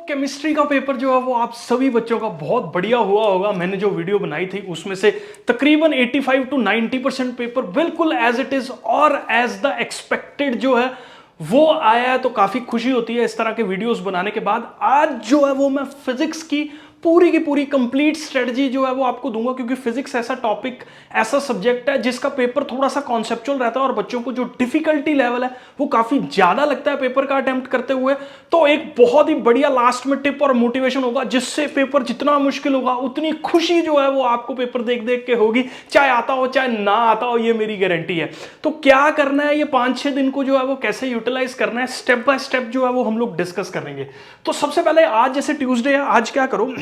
Chemistry का paper जो है वो आप सभी बच्चों का बहुत बढ़िया हुआ होगा। मैंने जो वीडियो बनाई थी उसमें से तकरीबन 85 to 90% पेपर बिल्कुल एज इट इज और एज द एक्सपेक्टेड जो है वो आया है। तो काफी खुशी होती है इस तरह के वीडियोस बनाने के बाद। आज जो है वो मैं फिजिक्स की पूरी कंप्लीट स्ट्रेटजी जो है वो आपको दूंगा, क्योंकि फिजिक्स ऐसा टॉपिक, ऐसा सब्जेक्ट है जिसका पेपर थोड़ा सा कॉन्सेप्चुअल रहता है और बच्चों को जो डिफिकल्टी लेवल है वो काफी ज्यादा लगता है पेपर का अटेम्प्ट करते हुए। तो एक बहुत ही बढ़िया लास्ट में टिप और मोटिवेशन होगा जिससे पेपर जितना मुश्किल होगा उतनी खुशी जो है वो आपको पेपर देख देख के होगी, चाहे आता हो चाहे ना आता हो, ये मेरी गारंटी है। तो क्या करना है, ये 5-6 दिन को जो है वो कैसे यूटिलाइज करना है, स्टेप बाय स्टेप जो है वो हम लोग डिस्कस करेंगे। तो सबसे पहले आज जैसे ट्यूसडे है, आज क्या करो,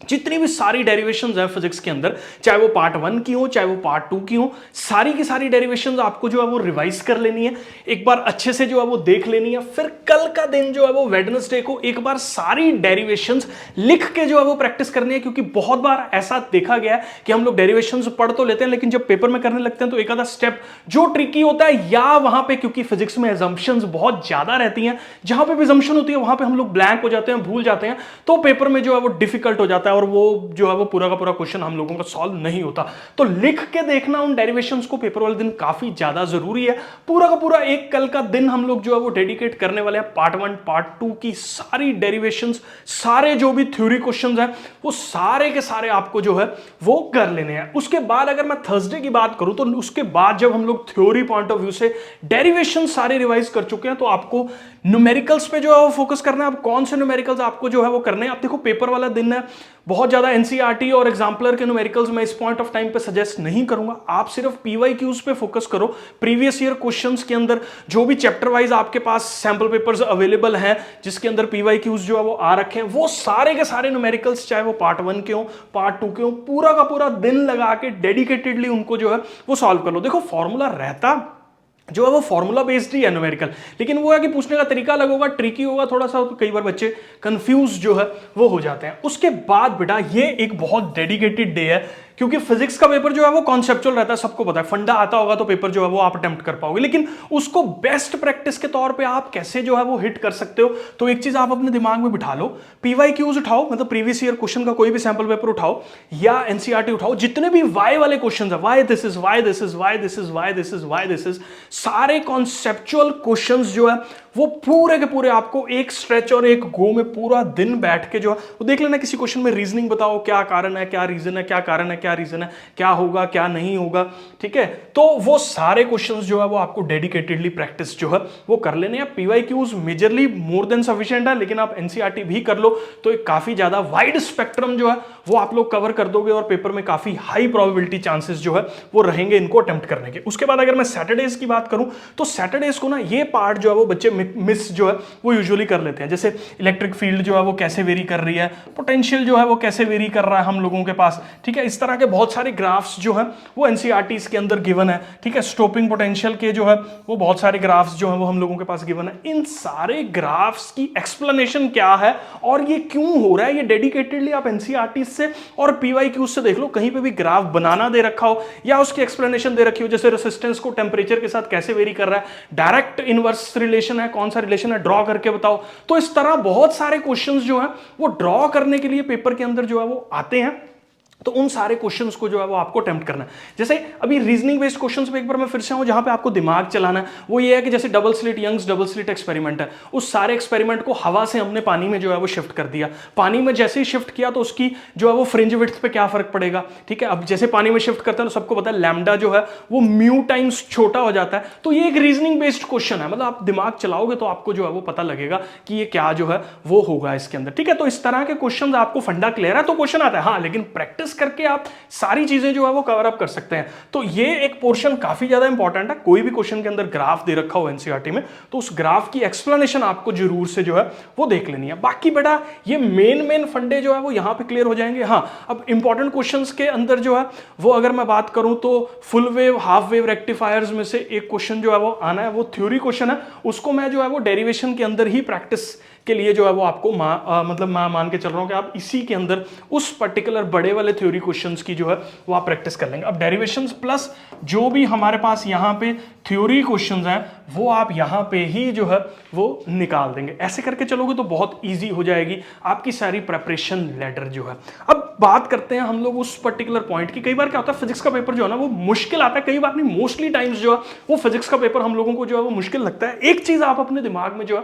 जितनी भी सारी डेरिवेशंस है फिजिक्स के अंदर, चाहे वो पार्ट 1 की हो चाहे वो पार्ट 2 की हो, सारी की सारी डेरिवेशंस आपको जो है वो रिवाइज कर लेनी है, एक बार अच्छे से जो है वो देख लेनी है। फिर कल का दिन जो है वो वेडनेसडे को एक बार सारी डेरिवेशंस लिख के जो है वो प्रैक्टिस करनी है, क्योंकि बहुत बार ऐसा देखा गया है कि हम लोग डेरिवेशंस पढ़ तो लेते हैं लेकिन जब पेपर में करने लगते हैं तो एक आधा स्टेप जो ट्रिकी होता है, या वहां पे क्योंकि फिजिक्स में assumptions बहुत ज्यादा रहती हैं, जहां पे भी assumption होती है वहां पे हम लोग ब्लैंक हो जाते हैं, भूल जाते हैं, तो पेपर में जो है वो डिफिकल्ट हो जाता है और वो जो है वो पूरा का पूरा क्वेश्चन हम लोगों का सॉल्व नहीं होता। तो लिख के देखना उन डेरिवेशंस को पेपर वाले दिन काफी ज्यादा जरूरी है। पूरा का पूरा एक कल का दिन हम लोग जो है वो डेडिकेट करने वाले हैं पार्ट 1 पार्ट 2 की सारी डेरिवेशंस, सारे जो भी थ्योरी क्वेश्चंस हैं वो सारे के सारे आपको जो है वो कर लेने हैं। उसके बाद अगर मैं थर्सडे की बात करूं तो उसके बाद जब हम लोग थ्योरी पॉइंट ऑफ व्यू से डेरिवेशन सारे रिवाइज कर चुके हैं तो आपको न्यूमेरिकल्स पे जो है वो फोकस करना है। अब कौन से न्यूमेरिकल्स आपको जो है वो करने हैं, आप देखो पेपर वाला दिन है, बहुत ज्यादा एनसीईआरटी और एग्जाम्पलर के न्यूमेरिकल्स मैं इस पॉइंट ऑफ टाइम पे सजेस्ट नहीं करूंगा। आप सिर्फ पीवाईक्यूज पे फोकस करो। प्रीवियस ईयर क्वेश्चंस के अंदर जो भी चैप्टर वाइज आपके पास सैंपल पेपर्स अवेलेबल हैं जिसके अंदर पीवाईक्यूज जो है वो आ रखे हैं, वो सारे के सारे न्यूमेरिकल्स चाहे वो पार्ट 1 के हो पार्ट 2 के हो, पूरा का पूरा दिन लगा के डेडिकेटेडली उनको जो है वो सॉल्व कर लो। देखो फॉर्मूला रहता जो है वो फॉर्मूला बेस्ड ही है न्यूमेरिकल, लेकिन वो है कि पूछने का तरीका अलग होगा, ट्रिकी होगा थोड़ा सा, तो कई बार बच्चे कंफ्यूज जो है वो हो जाते हैं। उसके बाद बेटा ये एक बहुत डेडिकेटेड डे है, क्योंकि फिजिक्स का पेपर जो है वो कॉन्सेप्चुअल रहता है, सबको पता है, फंडा आता होगा तो पेपर जो है वो आप अटेम्प्ट कर पाओगे, लेकिन उसको बेस्ट प्रैक्टिस के तौर पे आप कैसे जो है वो हिट कर सकते हो। तो एक चीज आप अपने दिमाग में बिठा लो, पीवाईक्यूज उठाओ, मतलब प्रीवियस ईयर क्वेश्चन का कोई भी सैंपल पेपर उठाओ या एनसीईआरटी उठाओ, जितने भी वाई वाले क्वेश्चन है, why this is why this is why this is why this is why this is, सारे कॉन्सेप्चुअल क्वेश्चंस जो है वो पूरे के पूरे आपको एक स्ट्रेच और एक गो में पूरा दिन बैठ के जो है वो देख लेना। किसी क्वेश्चन में रीजनिंग बताओ, क्या कारण है, क्या रीजन है, क्या कारण है, क्या रीजन है, क्या होगा क्या नहीं होगा, ठीक है। तो वो सारे क्वेश्चंस जो है वो आपको डेडिकेटेडली प्रैक्टिस जो है वो कर लेने हैं। PYQs majorly more than sufficient है, लेकिन आप एनसीईआरटी भी कर लो तो एक काफी ज्यादा वाइड स्पेक्ट्रम जो है वो आप लोग कवर कर दोगे और पेपर में काफी हाई प्रोबेबिलिटी चांसेस जो है वो रहेंगे इनको अटेम्प्ट करने के। उसके बाद अगर मैं सैटरडेज की बात करूं तो सैटरडेज को ना ये पार्ट जो है वो बच्चे मिस जो है वो यूजुअली कर लेते हैं, जैसे इलेक्ट्रिक फील्ड जो है वो कैसे वेरी कर रही है, पोटेंशियल जो है वो कैसे वेरी कर रहा है हम लोगों के पास, ठीक है। इस तरह के बहुत सारे ग्राफ्स जो है वो एनसीईआरटीज के अंदर गिवन है, ठीक है। स्टॉपिंग पोटेंशियल के जो है वो बहुत सारे ग्राफ्स जो है वो हम लोगों के पास गिवन है। इन सारे ग्राफ्स की एक्सप्लेनेशन क्या है और ये क्यों हो रहा है, ये डेडिकेटेडली आप एनसीईआरटी से और पीवाईक्यू से देख लो। कहीं पे भी ग्राफ बनाना दे रखा हो या उसकी एक्सप्लेनेशन दे रखी हो, जैसे रेजिस्टेंस को टेम्परेचर के साथ कैसे वेरी कर रहा है, डायरेक्ट इनवर्स रिलेशन है, कौन सा रिलेशन है, ड्रॉ करके बताओ। तो इस तरह बहुत सारे क्वेश्चंस जो है वो ड्रॉ करने के लिए पेपर के अंदर जो है वो आते हैं। तो उन सारे क्वेश्चंस को जो है वो आपको अटेम्प्ट करना है। जैसे अभी रीजनिंग बेस्ड क्वेश्चंस पे एक बार मैं फिर से आऊं, जहां पे आपको दिमाग चलाना है, वो ये है कि जैसे double slit Young's double slit experiment है, उस सारे एक्सपेरिमेंट को हवा से हमने पानी में जो है वो शिफ्ट कर दिया। पानी में जैसे ही शिफ्ट किया तो उसकी जो है वो फ्रिंज विड्थ पे क्या फर्क पड़ेगा, ठीक है। अब जैसे पानी में शिफ्ट करते हैं तो सबको पता है लैम्डा जो है वो म्यू टाइम्स छोटा हो जाता है। तो ये एक रीजनिंग बेस्ड क्वेश्चन है, मतलब आप दिमाग चलाओगे तो आपको जो है वो पता लगेगा कि ये क्या जो है वो होगा इसके अंदर, ठीक है। तो इस तरह के क्वेश्चन आपको फंडा क्लियर है तो क्वेश्चन आता है, हाँ, लेकिन प्रैक्टिस करके आप सारी चीजें जो है वो कवर अप कर सकते हैं। तो ये एक पोर्शन काफी ज्यादा इंपॉर्टेंट है। कोई भी क्वेश्चन के अंदर ग्राफ दे रखा हो एनसीईआरटी में तो उस ग्राफ की एक्सप्लेनेशन आपको जरूर से जो है वो देख लेनी है। बाकी बेटा ये मेन फंडे जो है वो यहां पे क्लियर हो जाएंगे। हाँ, अब इंपॉर्टेंट क्वेश्चंस के अंदर जो है वो अगर मैं बात करूं तो full wave half wave rectifiers में से एक क्वेश्चन जो है वो आना है, वो थ्योरी क्वेश्चन है, उसको मैं जो है वो डेरिवेशन के अंदर ही प्रैक्टिस के लिए जो है वो आपको मतलब मैं मान के चल रहा हूं कि आप इसी के अंदर उस पर्टिकुलर बड़े वाले थ्योरी क्वेश्चंस की जो है वो आप प्रैक्टिस कर लेंगे। अब डेरिवेशंस प्लस जो भी हमारे पास यहाँ पे थ्योरी क्वेश्चंस हैं वो आप यहाँ पे ही जो है वो निकाल देंगे। ऐसे करके चलोगे तो बहुत ईजी हो जाएगी आपकी सारी प्रेपरेशन लेटर जो है। अब बात करते हैं हम लोग उस पर्टिकुलर पॉइंट की। कई बार क्या होता है फिजिक्स का पेपर जो है ना वो मुश्किल आता है, कई बार नहीं मोस्टली टाइम्स जो है वो फिजिक्स का पेपर हम लोगों को जो है वो मुश्किल लगता है। एक चीज आप अपने दिमाग में जो है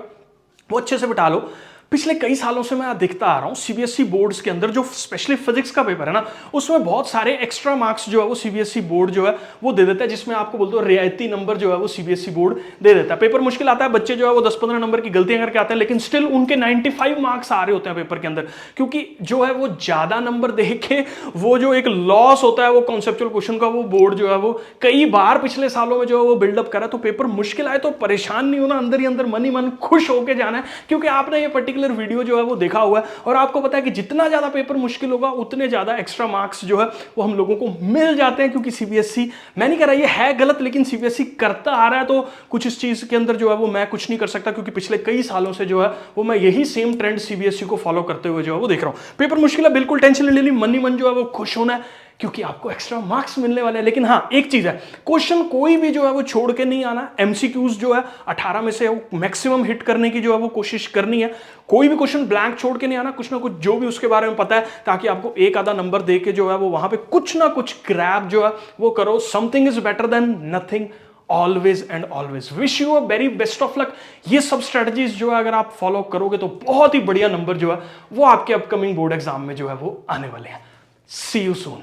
वो अच्छे से बिठा लो, पिछले कई सालों से मैं देखता आ रहा हूं सीबीएसई बोर्ड्स के अंदर जो स्पेशली फिजिक्स का पेपर है ना उसमें बहुत सारे एक्स्ट्रा मार्क्स जो है वो सीबीएसई बोर्ड जो है वो दे देता है, जिसमें आपको बोलते हो रियायती नंबर जो है वो सीबीएसई बोर्ड दे देता है। पेपर मुश्किल आता है, बच्चे जो है वो 10-15 नंबर की गलतियां करके आते हैं, लेकिन स्टिल उनके 95 मार्क्स आ रहे होते हैं पेपर के अंदर, क्योंकि जो है वो ज्यादा नंबर दे के वो जो एक लॉस होता है वो कॉन्सेप्चुअल क्वेश्चन का वो बोर्ड जो है वो कई बार पिछले सालों में जो है वो बिल्डअप करा। तो पेपर मुश्किल आए तो परेशान नहीं होना, अंदर ही अंदर मन ही मन खुश होकर जाना है, क्योंकि आपने ये पर्टिकुलर वीडियो जो है वो देखा हुआ है और आपको पता है कि जितना ज्यादा पेपर मुश्किल होगा उतने ज्यादा एक्स्ट्रा मार्क्स जो है वो हम लोगों को मिल जाते हैं। क्योंकि सीबीएसई, मैं नहीं कह रहा ये है गलत, लेकिन सीबीएसई करता आ रहा है, तो कुछ इस चीज के अंदर जो है वो मैं कुछ नहीं कर सकता, क्योंकि पिछले कई सालों से जो है वो मैं यही सेम ट्रेंड सीबीएसई को फॉलो करते हुए जो है वो देख रहा हूं। पेपर मुश्किल है, बिल्कुल टेंशन नहीं लेनी, मन ही मन जो है वो खुश होना है, क्योंकि आपको एक्स्ट्रा मार्क्स मिलने वाले हैं। लेकिन हाँ एक चीज है, क्वेश्चन कोई भी जो है वो छोड़ के नहीं आना। एमसीक्यूज जो है 18 में से मैक्सिमम हिट करने की जो है वो कोशिश करनी है। कोई भी क्वेश्चन ब्लैंक छोड़ के नहीं आना, कुछ ना कुछ जो भी उसके बारे में पता है, ताकि आपको एक आधा नंबर दे के जो है वो वहां पे कुछ ना कुछ क्रैप जो है वो करो। Something is better than nothing, always and always. Wish you a very best of luck. ये सब स्ट्रेटजीज जो है अगर आप फॉलो करोगे तो बहुत ही बढ़िया नंबर जो है वो आपके अपकमिंग बोर्ड एग्जाम में जो है वो आने वाले हैं। सी यू सून।